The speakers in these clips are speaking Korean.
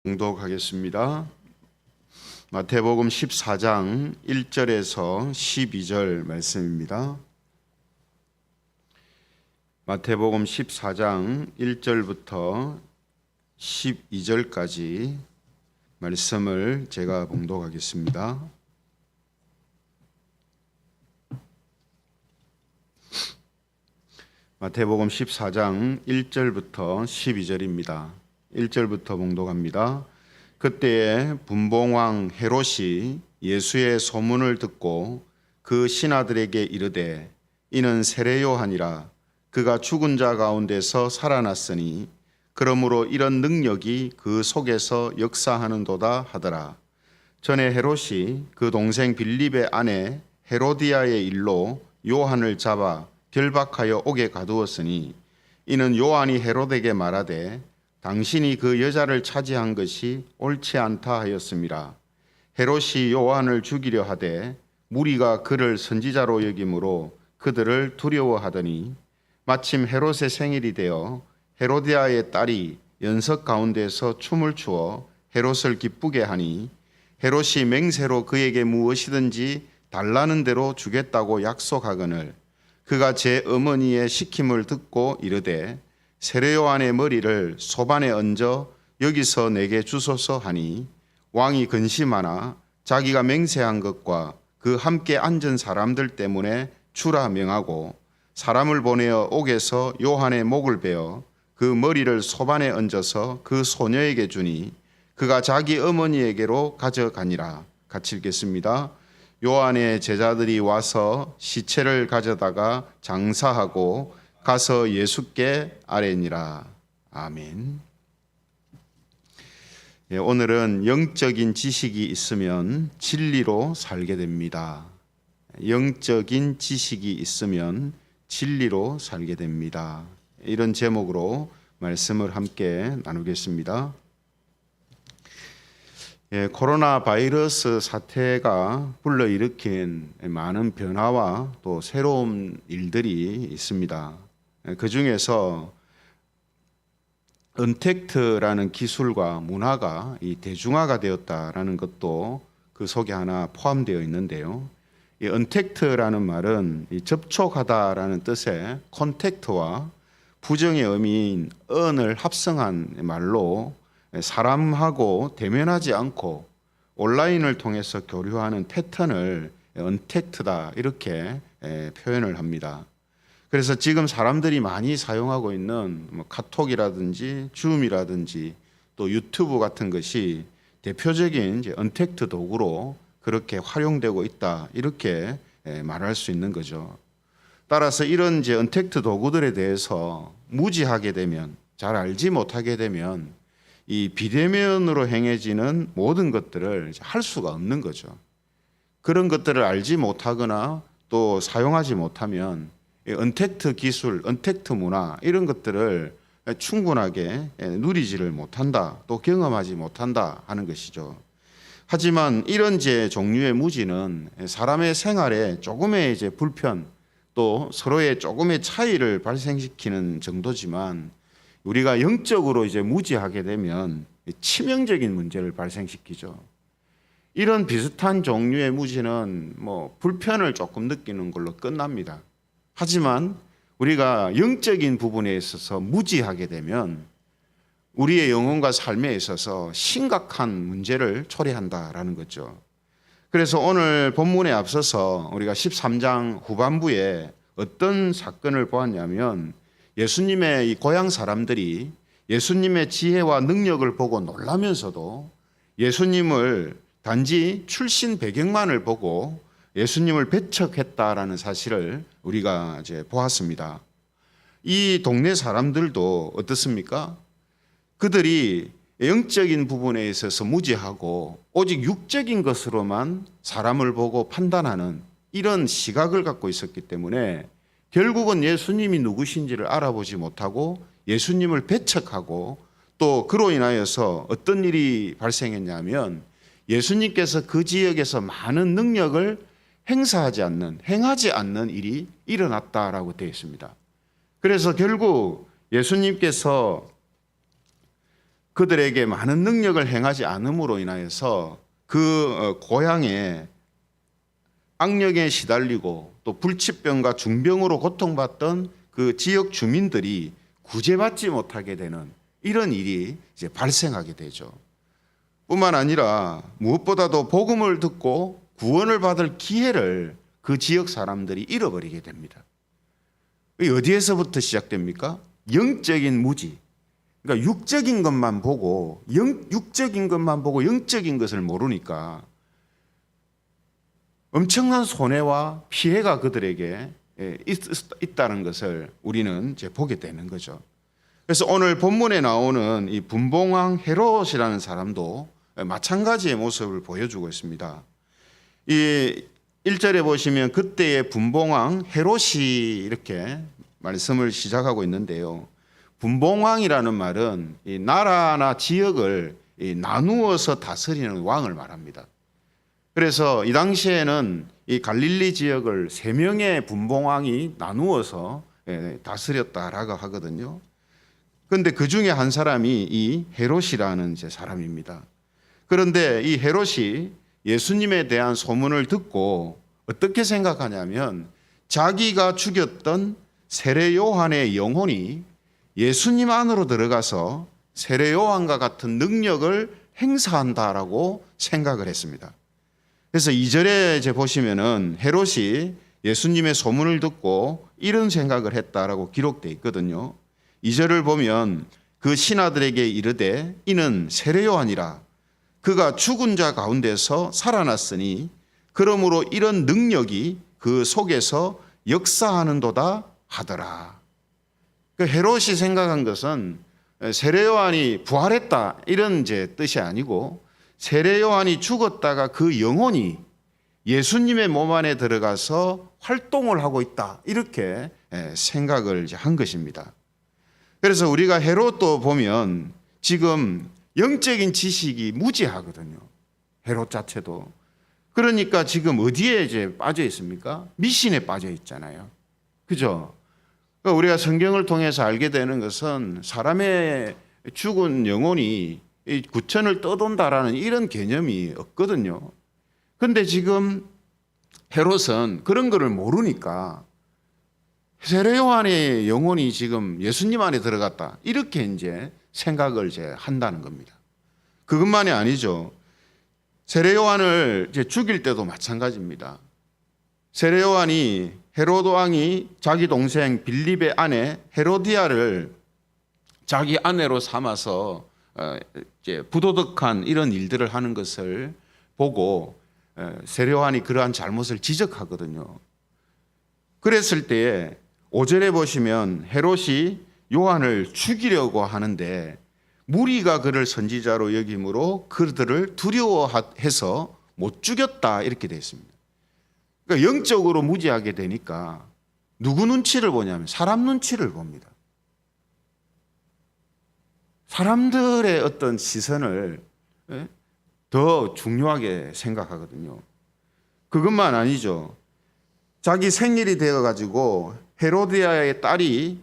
봉독하겠습니다. 마태복음 14장 1절에서 12절 말씀입니다. 마태복음 14장 1절부터 12절까지 말씀을 제가 봉독하겠습니다. 마태복음 14장 1절부터 12절입니다. 1절부터 봉독합니다. 그때에 분봉왕 헤롯이 예수의 소문을 듣고 그 신하들에게 이르되 이는 세례 요한이라 그가 죽은 자 가운데서 살아났으니 그러므로 이런 능력이 그 속에서 역사하는도다 하더라. 전에 헤롯이 그 동생 빌립의 아내 헤로디아의 일로 요한을 잡아 결박하여 옥에 가두었으니 이는 요한이 헤롯에게 말하되 당신이 그 여자를 차지한 것이 옳지 않다 하였음이라. 헤롯이 요한을 죽이려 하되 무리가 그를 선지자로 여김으로 그들을 두려워하더니 마침 헤롯의 생일이 되어 헤로디아의 딸이 연석 가운데서 춤을 추어 헤롯을 기쁘게 하니 헤롯이 맹세로 그에게 무엇이든지 달라는 대로 주겠다고 약속하거늘 그가 제 어머니의 시킴을 듣고 이르되 세례 요한의 머리를 소반에 얹어 여기서 내게 주소서 하니 왕이 근심하나 자기가 맹세한 것과 그 함께 앉은 사람들 때문에 주라 명하고 사람을 보내어 옥에서 요한의 목을 베어 그 머리를 소반에 얹어서 그 소녀에게 주니 그가 자기 어머니에게로 가져가니라. 같이 읽겠습니다. 요한의 제자들이 와서 시체를 가져다가 장사하고 가서 예수께 아뢰니라. 아멘. 오늘은 영적인 지식이 있으면 진리로 살게 됩니다. 영적인 지식이 있으면 진리로 살게 됩니다. 이런 제목으로 말씀을 함께 나누겠습니다. 코로나 바이러스 사태가 불러일으킨 많은 변화와 또 새로운 일들이 있습니다. 그 중에서 언택트라는 기술과 문화가 이 대중화가 되었다라는 것도 그 속에 하나 포함되어 있는데요. 이 언택트라는 말은 이 접촉하다라는 뜻의 콘택트와 부정의 의미인 언을 합성한 말로 사람하고 대면하지 않고 온라인을 통해서 교류하는 패턴을 언택트다 이렇게 표현을 합니다. 그래서 지금 사람들이 많이 사용하고 있는 카톡이라든지 줌이라든지 또 유튜브 같은 것이 대표적인 이제 언택트 도구로 그렇게 활용되고 있다 이렇게 말할 수 있는 거죠. 따라서 이런 이제 언택트 도구들에 대해서 무지하게 되면, 잘 알지 못하게 되면 이 비대면으로 행해지는 모든 것들을 할 수가 없는 거죠. 그런 것들을 알지 못하거나 또 사용하지 못하면 언택트 기술, 언택트 문화 이런 것들을 충분하게 누리지를 못한다, 또 경험하지 못한다 하는 것이죠. 하지만 이런 종류의 무지는 사람의 생활에 조금의 불편, 또 서로의 조금의 차이를 발생시키는 정도지만 우리가 영적으로 무지하게 되면 치명적인 문제를 발생시키죠. 이런 비슷한 종류의 무지는 불편을 조금 느끼는 걸로 끝납니다. 하지만 우리가 영적인 부분에 있어서 무지하게 되면 우리의 영혼과 삶에 있어서 심각한 문제를 초래한다라는 거죠. 그래서 오늘 본문에 앞서서 우리가 13장 후반부에 어떤 사건을 보았냐면 예수님의 이 고향 사람들이 예수님의 지혜와 능력을 보고 놀라면서도 예수님을 단지 출신 배경만을 보고 예수님을 배척했다라는 사실을 우리가 이제 보았습니다. 이 동네 사람들도 어떻습니까? 그들이 영적인 부분에 있어서 무지하고 오직 육적인 것으로만 사람을 보고 판단하는 이런 시각을 갖고 있었기 때문에 결국은 예수님이 누구신지를 알아보지 못하고 예수님을 배척하고 또 그로 인하여서 어떤 일이 발생했냐면 예수님께서 그 지역에서 많은 능력을 행하지 않는 일이 일어났다라고 되어 있습니다. 그래서 결국 예수님께서 그들에게 많은 능력을 행하지 않음으로 인하여서 그 고향에 악령에 시달리고 또 불치병과 중병으로 고통받던 그 지역 주민들이 구제받지 못하게 되는 이런 일이 이제 발생하게 되죠. 뿐만 아니라 무엇보다도 복음을 듣고 구원을 받을 기회를 그 지역 사람들이 잃어버리게 됩니다. 어디에서부터 시작됩니까? 영적인 무지. 그러니까 육적인 것만 보고 영적인 것을 모르니까 엄청난 손해와 피해가 그들에게 있다는 것을 우리는 이제 보게 되는 거죠. 그래서 오늘 본문에 나오는 이 분봉왕 헤롯이라는 사람도 마찬가지의 모습을 보여주고 있습니다. 이 1절에 보시면 그때의 분봉왕 헤롯이 이렇게 말씀을 시작하고 있는데요. 분봉왕이라는 말은 이 나라나 지역을 나누어서 다스리는 왕을 말합니다. 그래서 이 당시에는 이 갈릴리 지역을 3명의 분봉왕이 나누어서 다스렸다라고 하거든요. 그런데 그 중에 한 사람이 이 헤롯이라는 이제 사람입니다. 그런데 이 헤롯이 예수님에 대한 소문을 듣고 어떻게 생각하냐면 자기가 죽였던 세례 요한의 영혼이 예수님 안으로 들어가서 세례 요한과 같은 능력을 행사한다라고 생각을 했습니다. 그래서 2절에 이제 보시면은 헤롯이 예수님의 소문을 듣고 이런 생각을 했다라고 기록되어 있거든요. 2절을 보면 그 신하들에게 이르되 이는 세례 요한이라 그가 죽은 자 가운데서 살아났으니 그러므로 이런 능력이 그 속에서 역사하는도다 하더라. 그 헤롯이 생각한 것은 세례 요한이 부활했다 이런 이제 뜻이 아니고 세례 요한이 죽었다가 그 영혼이 예수님의 몸 안에 들어가서 활동을 하고 있다 이렇게 생각을 이제 한 것입니다. 그래서 우리가 헤롯도 보면 지금 영적인 지식이 무지하거든요. 헤롯 자체도. 그러니까 지금 어디에 이제 빠져 있습니까? 미신에 빠져 있잖아요. 그죠? 그러니까 우리가 성경을 통해서 알게 되는 것은 사람의 죽은 영혼이 이 구천을 떠돈다라는 이런 개념이 없거든요. 그런데 지금 헤롯은 그런 거를 모르니까 세례 요한의 영혼이 지금 예수님 안에 들어갔다 이렇게 이제 생각을 이제 한다는 겁니다. 그것만이 아니죠. 세례 요한을 이제 죽일 때도 마찬가지입니다. 세례 요한이 헤롯 왕이 자기 동생 빌립의 아내 헤로디아를 자기 아내로 삼아서 이제 부도덕한 이런 일들을 하는 것을 보고 세례 요한이 그러한 잘못을 지적하거든요. 그랬을 때에 5절에 보시면 헤롯이 요한을 죽이려고 하는데 무리가 그를 선지자로 여김으로 그들을 두려워해서 못 죽였다 이렇게 되어 있습니다. 그러니까 영적으로 무지하게 되니까 누구 눈치를 보냐면 사람 눈치를 봅니다. 사람들의 어떤 시선을 더 중요하게 생각하거든요. 그것만 아니죠. 자기 생일이 되어가지고 헤로디아의 딸이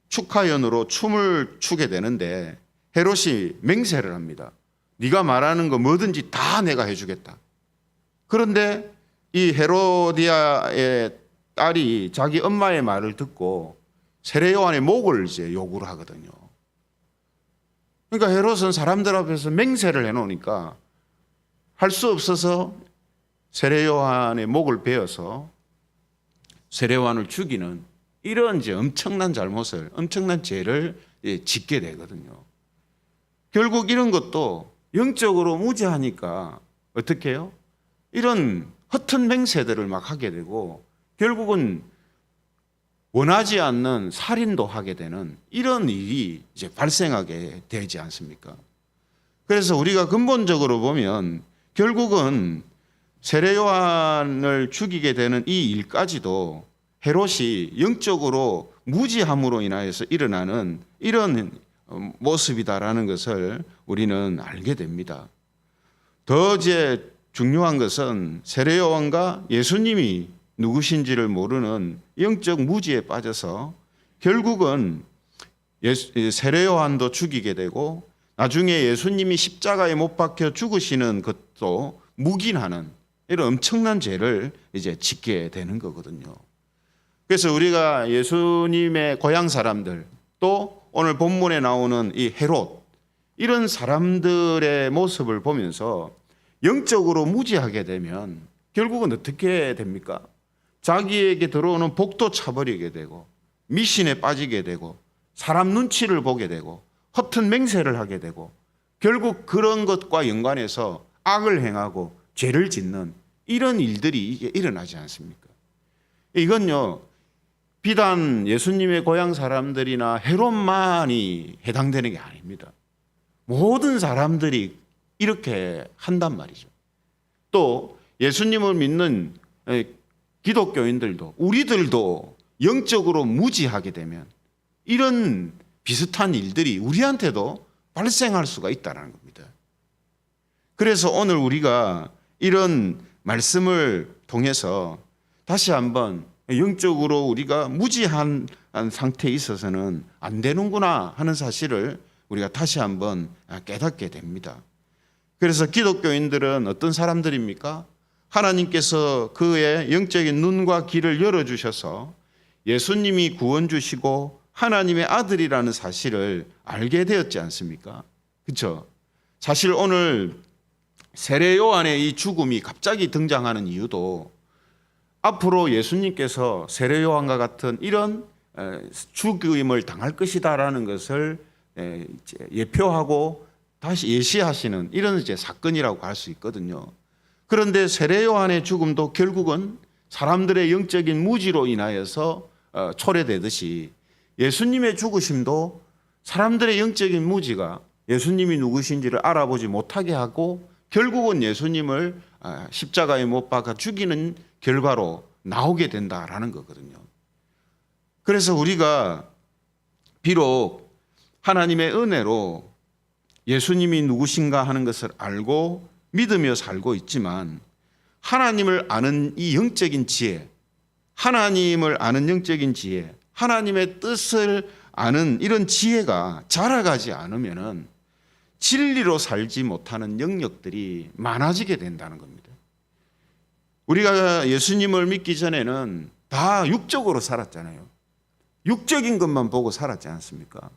축하연으로 춤을 추게 되는데 헤롯이 맹세를 합니다. 네가 말하는 거 뭐든지 다 내가 해주겠다. 그런데 이 헤로디아의 딸이 자기 엄마의 말을 듣고 세례 요한의 목을 이제 요구를 하거든요. 그러니까 헤롯은 사람들 앞에서 맹세를 해놓으니까 할 수 없어서 세례 요한의 목을 베어서 세례 요한을 죽이는 이런 이제 엄청난 잘못을, 엄청난 죄를 짓게 되거든요. 결국 이런 것도 영적으로 무지하니까 어떻게 해요? 이런 허튼 맹세들을 막 하게 되고 결국은 원하지 않는 살인도 하게 되는 이런 일이 이제 발생하게 되지 않습니까? 그래서 우리가 근본적으로 보면 결국은 세례 요한을 죽이게 되는 이 일까지도 헤롯이 영적으로 무지함으로 인하여서 일어나는 이런 모습이다라는 것을 우리는 알게 됩니다. 더 이제 중요한 것은 세례 요한과 예수님이 누구신지를 모르는 영적 무지에 빠져서 결국은 세례 요한도 죽이게 되고 나중에 예수님이 십자가에 못 박혀 죽으시는 것도 묵인하는 이런 엄청난 죄를 이제 짓게 되는 거거든요. 그래서 우리가 예수님의 고향 사람들, 또 오늘 본문에 나오는 이 헤롯, 이런 사람들의 모습을 보면서 영적으로 무지하게 되면 결국은 어떻게 됩니까? 자기에게 들어오는 복도 차버리게 되고, 미신에 빠지게 되고, 사람 눈치를 보게 되고, 허튼 맹세를 하게 되고, 결국 그런 것과 연관해서 악을 행하고 죄를 짓는 이런 일들이 이게 일어나지 않습니까? 이건요, 비단 예수님의 고향 사람들이나 헤롯만이 해당되는 게 아닙니다. 모든 사람들이 이렇게 한단 말이죠. 또 예수님을 믿는 기독교인들도, 우리들도 영적으로 무지하게 되면 이런 비슷한 일들이 우리한테도 발생할 수가 있다는 겁니다. 그래서 오늘 우리가 이런 말씀을 통해서 다시 한번 영적으로 우리가 무지한 상태에 있어서는 안 되는구나 하는 사실을 우리가 다시 한번 깨닫게 됩니다. 그래서 기독교인들은 어떤 사람들입니까? 하나님께서 그의 영적인 눈과 귀를 열어주셔서 예수님이 구원 주시고 하나님의 아들이라는 사실을 알게 되었지 않습니까? 그렇죠? 사실 오늘 세례 요한의 이 죽음이 갑자기 등장하는 이유도 앞으로 예수님께서 세례 요한과 같은 이런 죽임을 당할 것이다라는 것을 예표하고 다시 예시하시는 이런 이제 사건이라고 할 수 있거든요. 그런데 세례 요한의 죽음도 결국은 사람들의 영적인 무지로 인하여서 초래되듯이 예수님의 죽으심도 사람들의 영적인 무지가 예수님이 누구신지를 알아보지 못하게 하고 결국은 예수님을 십자가에 못 박아 죽이는 결과로 나오게 된다라는 거거든요. 그래서 우리가 비록 하나님의 은혜로 예수님이 누구신가 하는 것을 알고 믿으며 살고 있지만 하나님을 아는 이 영적인 지혜, 하나님을 아는 영적인 지혜, 하나님의 뜻을 아는 이런 지혜가 자라가지 않으면은 진리로 살지 못하는 영역들이 많아지게 된다는 겁니다. 우리가 예수님을 믿기 전에는 다 육적으로 살았잖아요. 육적인 것만 보고 살았지 않습니까?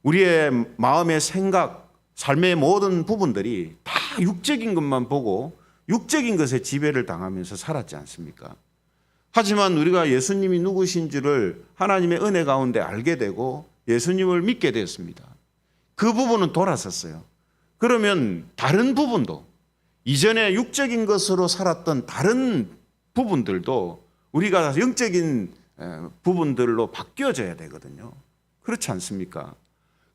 우리의 마음의 생각, 삶의 모든 부분들이 다 육적인 것만 보고 육적인 것에 지배를 당하면서 살았지 않습니까? 하지만 우리가 예수님이 누구신지를 하나님의 은혜 가운데 알게 되고 예수님을 믿게 되었습니다. 그 부분은 돌아섰어요. 그러면 다른 부분도 이전에 육적인 것으로 살았던 다른 부분들도 우리가 영적인 부분들로 바뀌어져야 되거든요. 그렇지 않습니까?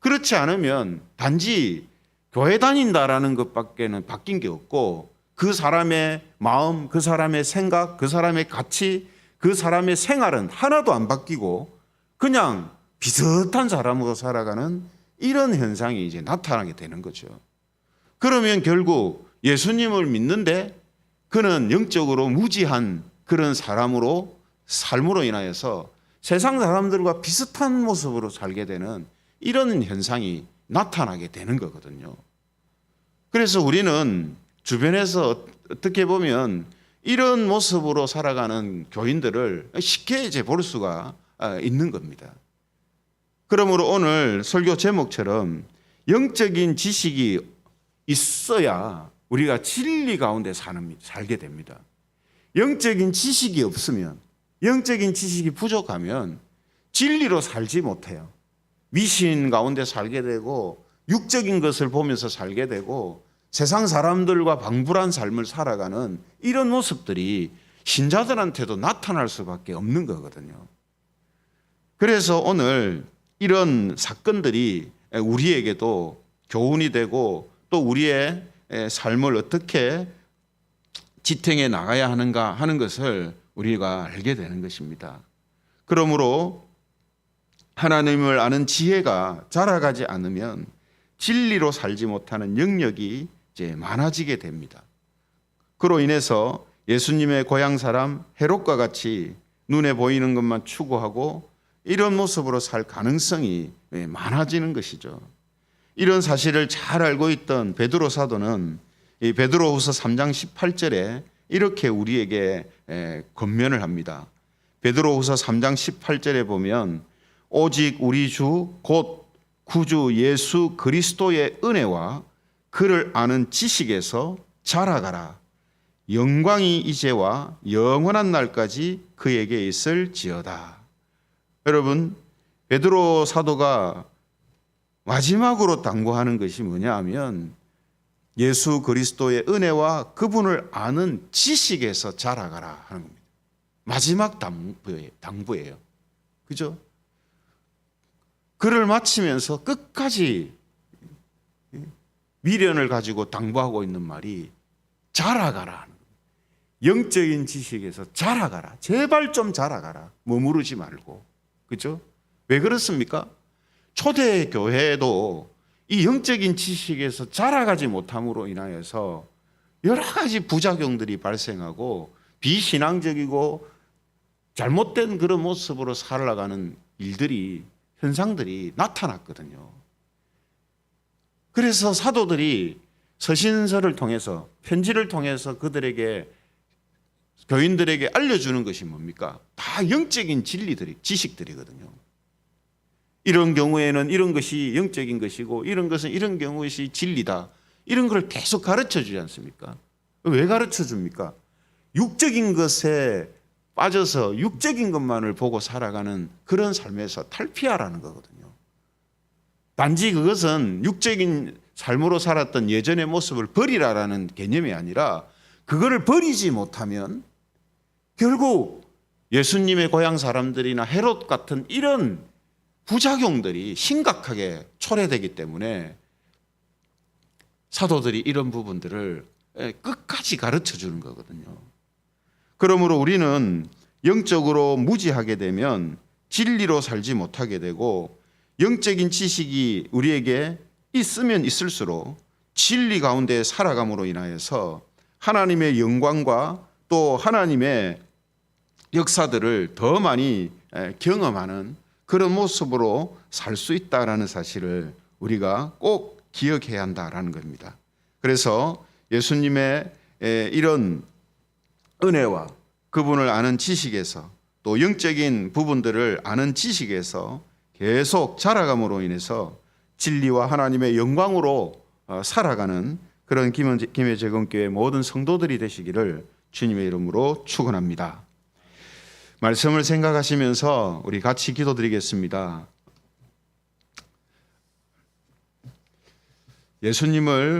그렇지 않으면 단지 교회 다닌다라는 것밖에는 바뀐 게 없고 그 사람의 마음, 그 사람의 생각, 그 사람의 가치, 그 사람의 생활은 하나도 안 바뀌고 그냥 비슷한 사람으로 살아가는 이런 현상이 이제 나타나게 되는 거죠. 그러면 결국 예수님을 믿는데 그는 영적으로 무지한 그런 사람으로 삶으로 인하여서 세상 사람들과 비슷한 모습으로 살게 되는 이런 현상이 나타나게 되는 거거든요. 그래서 우리는 주변에서 어떻게 보면 이런 모습으로 살아가는 교인들을 쉽게 이제 볼 수가 있는 겁니다. 그러므로 오늘 설교 제목처럼 영적인 지식이 있어야 우리가 진리 가운데 살게 됩니다. 영적인 지식이 없으면, 영적인 지식이 부족하면 진리로 살지 못해요. 미신 가운데 살게 되고 육적인 것을 보면서 살게 되고 세상 사람들과 방불한 삶을 살아가는 이런 모습들이 신자들한테도 나타날 수밖에 없는 거거든요. 그래서 오늘 이런 사건들이 우리에게도 교훈이 되고 또 우리의 삶을 어떻게 지탱해 나가야 하는가 하는 것을 우리가 알게 되는 것입니다. 그러므로 하나님을 아는 지혜가 자라가지 않으면 진리로 살지 못하는 영역이 이제 많아지게 됩니다. 그로 인해서 예수님의 고향 사람 헤롯과 같이 눈에 보이는 것만 추구하고 이런 모습으로 살 가능성이 많아지는 것이죠. 이런 사실을 잘 알고 있던 베드로 사도는 이 베드로후서 3장 18절에 이렇게 우리에게 권면을 합니다. 베드로후서 3장 18절에 보면 오직 우리 주 곧 구주 예수 그리스도의 은혜와 그를 아는 지식에서 자라가라. 영광이 이제와 영원한 날까지 그에게 있을지어다. 여러분, 베드로 사도가 마지막으로 당부하는 것이 뭐냐 하면 예수 그리스도의 은혜와 그분을 아는 지식에서 자라가라 하는 겁니다. 마지막 당부예요. 그죠? 글을 마치면서 끝까지 미련을 가지고 당부하고 있는 말이 자라가라 하는 겁니다. 영적인 지식에서 자라가라. 제발 좀 자라가라. 머무르지 말고. 그죠? 왜 그렇습니까? 초대교회도 이 영적인 지식에서 자라가지 못함으로 인하여서 여러 가지 부작용들이 발생하고 비신앙적이고 잘못된 그런 모습으로 살아가는 일들이, 현상들이 나타났거든요. 그래서 사도들이 서신서를 통해서, 편지를 통해서 그들에게, 교인들에게 알려주는 것이 뭡니까? 다 영적인 진리들이, 지식들이거든요. 이런 경우에는 이런 것이 영적인 것이고 이런 것은 이런 경우의 진리다. 이런 걸 계속 가르쳐 주지 않습니까? 왜 가르쳐 줍니까? 육적인 것에 빠져서 육적인 것만을 보고 살아가는 그런 삶에서 탈피하라는 거거든요. 단지 그것은 육적인 삶으로 살았던 예전의 모습을 버리라라는 개념이 아니라 그거를 버리지 못하면 결국 예수님의 고향 사람들이나 헤롯 같은 이런 부작용들이 심각하게 초래되기 때문에 사도들이 이런 부분들을 끝까지 가르쳐 주는 거거든요. 그러므로 우리는 영적으로 무지하게 되면 진리로 살지 못하게 되고 영적인 지식이 우리에게 있으면 있을수록 진리 가운데 살아감으로 인하여서 하나님의 영광과 또 하나님의 역사들을 더 많이 경험하는 그런 모습으로 살 수 있다라는 사실을 우리가 꼭 기억해야 한다라는 겁니다. 그래서 예수님의 이런 은혜와 그분을 아는 지식에서 또 영적인 부분들을 아는 지식에서 계속 자라감으로 인해서 진리와 하나님의 영광으로 살아가는 그런 김해제공교회 모든 성도들이 되시기를 주님의 이름으로 축원합니다. 말씀을 생각하시면서 우리 같이 기도드리겠습니다. 예수님을